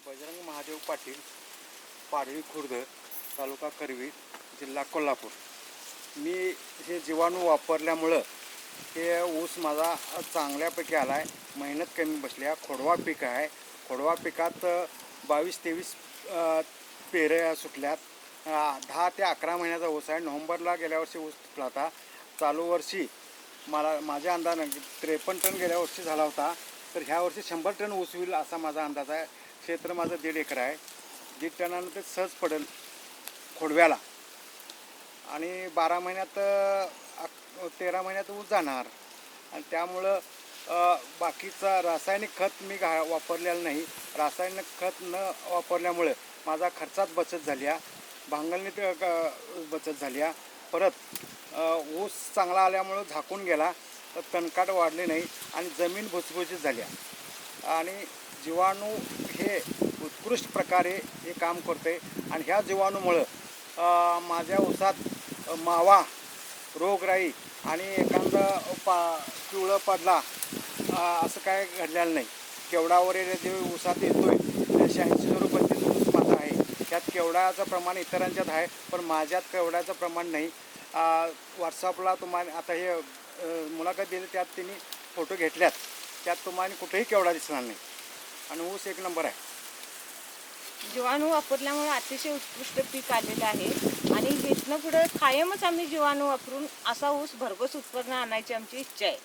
बजरंग महादेव पाटील, पाडळी खुर्द, तालुका करवी, जिल्हा कोल्हापूर. मी हे जीवाणू वापरल्यामुळं हे ऊस माझा चांगल्यापैकी आला आहे. मेहनत कमी बसल्या. खोडवा पीक आहे. खोडवा पिकात 22-23 पेऱ्या सुटल्यात. 10 ते 11 महिन्याचा ऊस आहे. नोव्हेंबरला गेल्या वर्षी ऊस सुटला होता. चालू वर्षी माझ्या अंदाजानं 53 टन गेल्या वर्षी झाला होता. तर ह्या वर्षी 100 टन ऊस होईल असा माझा अंदाज आहे. क्षेत्र माझं 1.5 एकर आहे. 1.5 टनानं ते सहज पडेल खोडव्याला. आणि 12 महिन्यात 13 महिन्यात ऊस जाणार. आणि त्यामुळं बाकीचा रासायनिक खत मी वापरलेलं नाही. रासायनिक खत न वापरल्यामुळे माझा खर्चात बचत झाली आहे. भांगलणीत बचत झाली आहे. परत ऊस चांगला आल्यामुळं झाकून गेला, तर तणकाट वाढले नाही आणि जमीन भुसभुशीत झाली आहे. आणि जीवाणू हे उत्कृष्ट प्रकारे हे काम करते. आणि ह्या जीवाणूमुळं माझ्या ऊसात मावा, रोगराई आणि एखादा पिवळं पडला असं काय घडलेलं नाही. केवडावर जे ऊसात येतोय 86-0-32 ऊस माझा आहे. त्यात केवड्याचं प्रमाण इतरांच्यात आहे, पण माझ्यात केवड्याचं प्रमाण नाही. व्हॉट्सअपला तुम्हाला आता हे मुलाखत दिली, त्यात त्यांनी फोटो घेतल्यात. त्यात तुम्हाला कुठेही केवडा दिसणार नाही. आणि ऊस 1 नंबर आहे. जीवाणू वापरल्यामुळे अतिशय उत्कृष्ट पीक आलेलं आहे. आणि इथनं पुढे कायमच आम्ही जीवाणू वापरून असा ऊस भरघोस उत्पन्न आणायची आमची इच्छा आहे.